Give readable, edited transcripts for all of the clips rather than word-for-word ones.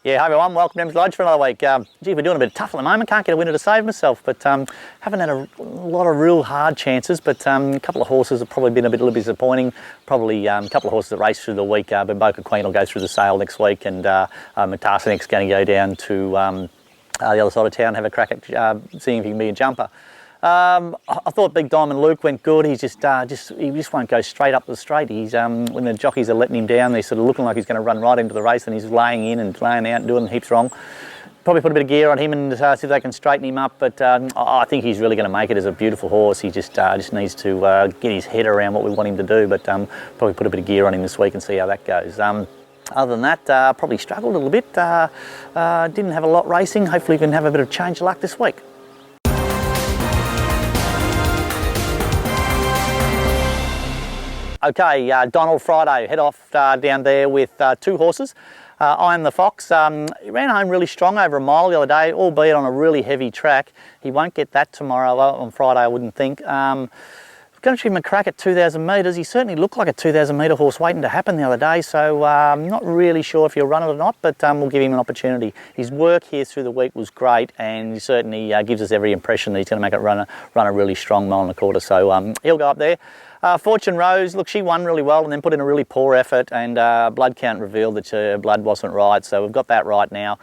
Yeah, hi everyone, welcome to Emsley Lodge for another week. Gee, we're doing a bit tough at the moment, can't get a winner to save myself, but haven't had a lot of real hard chances, but a couple of horses have probably been a little disappointing. Probably a couple of horses that race through the week, but Boca Queen will go through the sale next week, and Matarsanik's going to go down to the other side of town and have a crack at seeing if he can be a jumper. I thought Big Diamond Luke went good. He just won't go straight up the straight. He's when the jockeys are letting him down, they're sort of looking like he's going to run right into the race, and he's laying in and laying out and doing heaps wrong. Probably put a bit of gear on him and see if they can straighten him up. But I think he's really going to make it as a beautiful horse. He just needs to get his head around what we want him to do. But probably put a bit of gear on him this week and see how that goes. Other than that, probably struggled a little bit. Didn't have a lot racing. Hopefully, we can have a bit of change of luck this week. Okay, Donald Friday, head off down there with two horses. I Am the Fox, he ran home really strong over a mile the other day, albeit on a really heavy track. He won't get that tomorrow on Friday, I wouldn't think. Going to give him a crack at 2,000 metres. He certainly looked like a 2,000 metre horse waiting to happen the other day, so I'm not really sure if he'll run it or not, but we'll give him an opportunity. His work here through the week was great, and he certainly gives us every impression that he's going to make it run a really strong mile and a quarter, so he'll go up there. Fortune Rose, look, she won really well and then put in a really poor effort, and blood count revealed that her blood wasn't right, so we've got that right now.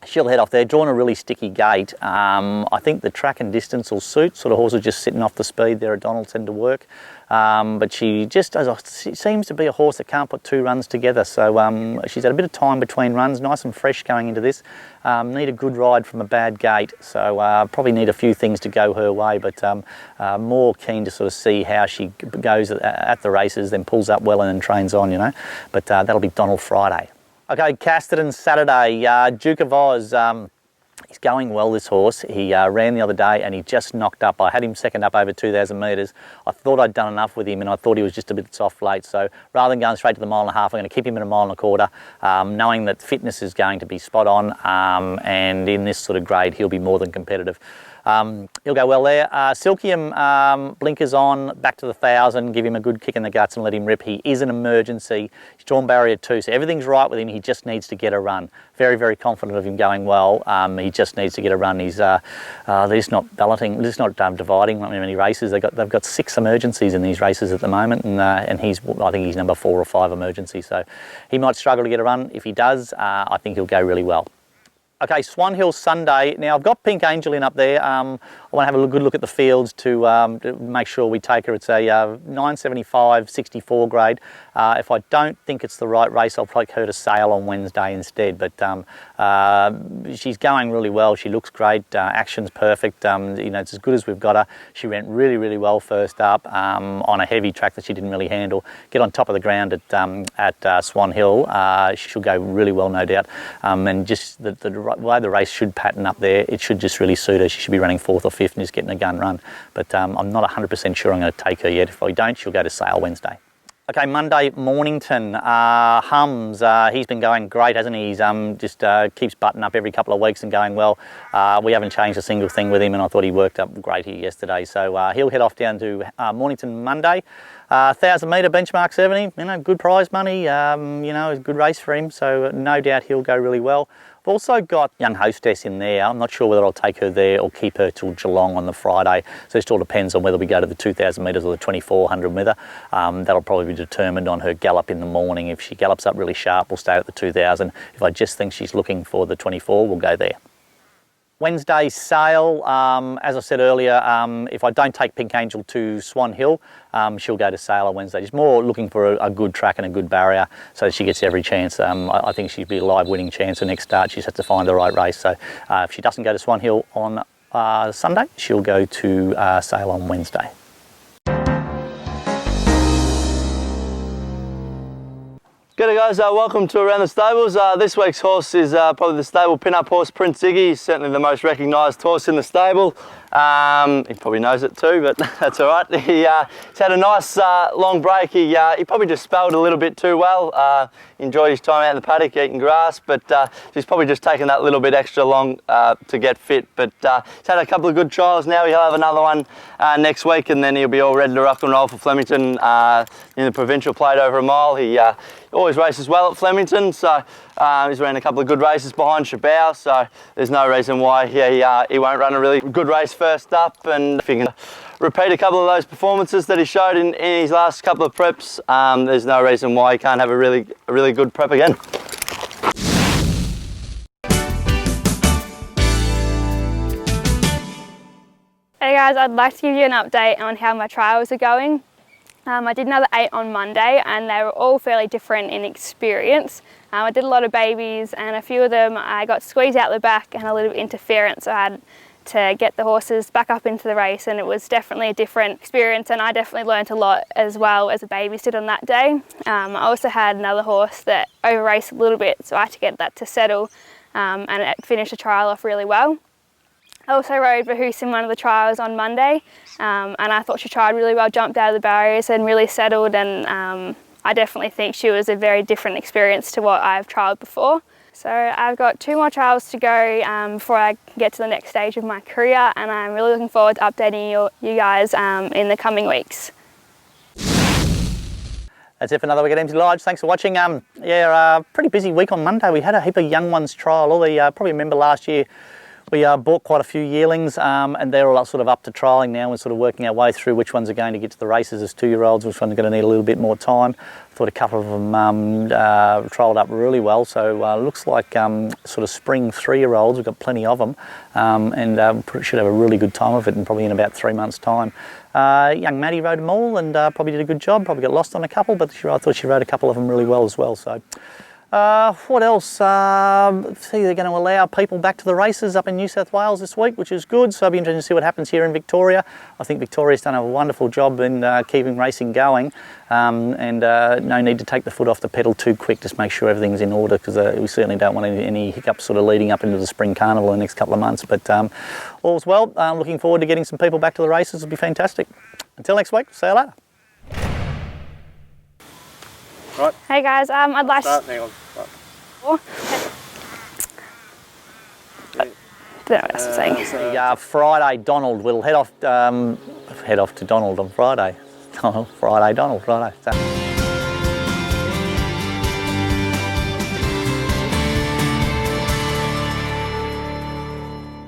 She'll head off there, drawn a really sticky gate. I think the track and distance will suit, sort of horses just sitting off the speed there at Donaldson to work. But she seems to be a horse that can't put two runs together, so she's had a bit of time between runs, nice and fresh going into this. Need a good ride from a bad gate, so probably need a few things to go her way, but more keen to sort of see how she goes at the races, then pulls up well and then trains on, you know. But that'll be Donald Friday. Okay, Casterton Saturday, Duke of Oz. He's going well, this horse. He ran the other day and he just knocked up. I had him second up over 2,000 metres. I thought I'd done enough with him, and I thought he was just a bit soft late. So rather than going straight to the mile and a half, I'm going to keep him at a mile and a quarter, knowing that fitness is going to be spot on, and in this sort of grade, he'll be more than competitive. He'll go well there. Silkium, blinkers on, back to the 1,000, give him a good kick in the guts and let him rip. He is an emergency. He's drawn barrier 2, so everything's right with him. He just needs to get a run. Very, very confident of him going well. He just needs to get a run. He's they're just not balloting, they're just not dividing many races. They've got 6 emergencies in these races at the moment, and I think he's number 4 or 5 emergency. So he might struggle to get a run. If he does, I think he'll go really well. Okay, Swan Hill Sunday. Now I've got Pink Angel in up there. I want to have a good look at the fields to make sure we take her. It's a 975 64 grade. If I don't think it's the right race, I'll take her to sale on Wednesday instead. But she's going really well. She looks great. Action's perfect. You know, it's as good as we've got her. She went really, really well first up on a heavy track that she didn't really handle. Get on top of the ground at Swan Hill. She'll go really well, no doubt. And just the way the race should pattern up there, it should just really suit her. She should be running 4th or 5th and just getting a gun run. But I'm not 100% sure I'm going to take her yet. If I don't, she'll go to sale Wednesday. Okay, Monday, Mornington. Humzz, he's been going great, hasn't he? He's just keeps butting up every couple of weeks and going well. We haven't changed a single thing with him, and I thought he worked up great here yesterday. So he'll head off down to Mornington Monday. 1,000 metre benchmark 70, you know, good prize money, you know, a good race for him. So no doubt he'll go really well. I've also got Young Hostess in there. I'm not sure whether I'll take her there or keep her till Geelong on the Friday. So it just all depends on whether we go to the 2,000 metres or the 2,400 with her. That'll probably be determined on her gallop in the morning. If she gallops up really sharp, we'll stay at the 2,000. If I just think she's looking for the 24, we'll go there. Wednesday sale, as I said earlier, if I don't take Pink Angel to Swan Hill, she'll go to sale on Wednesday. She's more looking for a good track and a good barrier, so she gets every chance. I think she'd be a live winning chance the next start. She just has to find the right race. So if she doesn't go to Swan Hill on Sunday, she'll go to sale on Wednesday. G'day guys, welcome to Around the Stables. This week's horse is probably the stable pin-up horse, Prince Ziggy. He's certainly the most recognised horse in the stable. He probably knows it too, but that's all right. He's had a nice long break. He probably just spelled a little bit too well. Enjoyed his time out in the paddock eating grass, but he's probably just taken that little bit extra long to get fit. But he's had a couple of good trials now. He'll have another one next week, and then he'll be all ready to rock and roll for Flemington in the provincial plate over a mile. He always races well at Flemington, so he's ran a couple of good races behind Shabao, so there's no reason why he won't run a really good race first up. And if he can repeat a couple of those performances that he showed in his last couple of preps, there's no reason why he can't have a really good prep again. Hey guys, I'd like to give you an update on how my trials are going. I did another 8 on Monday and they were all fairly different in experience. I did a lot of babies and a few of them I got squeezed out the back and a little bit interference, so I had to get the horses back up into the race, and it was definitely a different experience, and I definitely learnt a lot as well as the babies did on that day. I also had another horse that over raced a little bit, so I had to get that to settle and it finished the trial off really well. I also rode Bahus in one of the trials on Monday and I thought she tried really well, jumped out of the barriers and really settled, and I definitely think she was a very different experience to what I've trialled before. So I've got 2 more trials to go before I get to the next stage of my career, and I'm really looking forward to updating you guys in the coming weeks. That's it for another week at Emsley Lodge. Thanks for watching. Pretty busy week on Monday. We had a heap of young ones trial. Probably remember last year we bought quite a few yearlings and they're all sort of up to trialling now. We're sort of working our way through which ones are going to get to the races as 2-year-olds, which ones are going to need a little bit more time. I thought a couple of them trialled up really well, so looks like sort of spring 3-year-olds, we've got plenty of them, and should have a really good time of it, and probably in about 3 months' time. Young Maddi rode them all and probably did a good job, probably got lost on a couple, but I thought she rode a couple of them really well as well. So. What else? See, they're going to allow people back to the races up in New South Wales this week, which is good, so I'll be interested to see what happens here in Victoria. I think Victoria's done a wonderful job in keeping racing going, and no need to take the foot off the pedal too quick, just make sure everything's in order, because we certainly don't want any hiccups sort of leading up into the spring carnival in the next couple of months. But all's well. Looking forward to getting some people back to the races. It'll be fantastic. Until next week, see you later. Right. Hey guys, I'd like to... Hang on. Right. I don't know what else I'm saying. Friday, Donald will head off to Donald on Friday. Friday, Donald, Friday. So.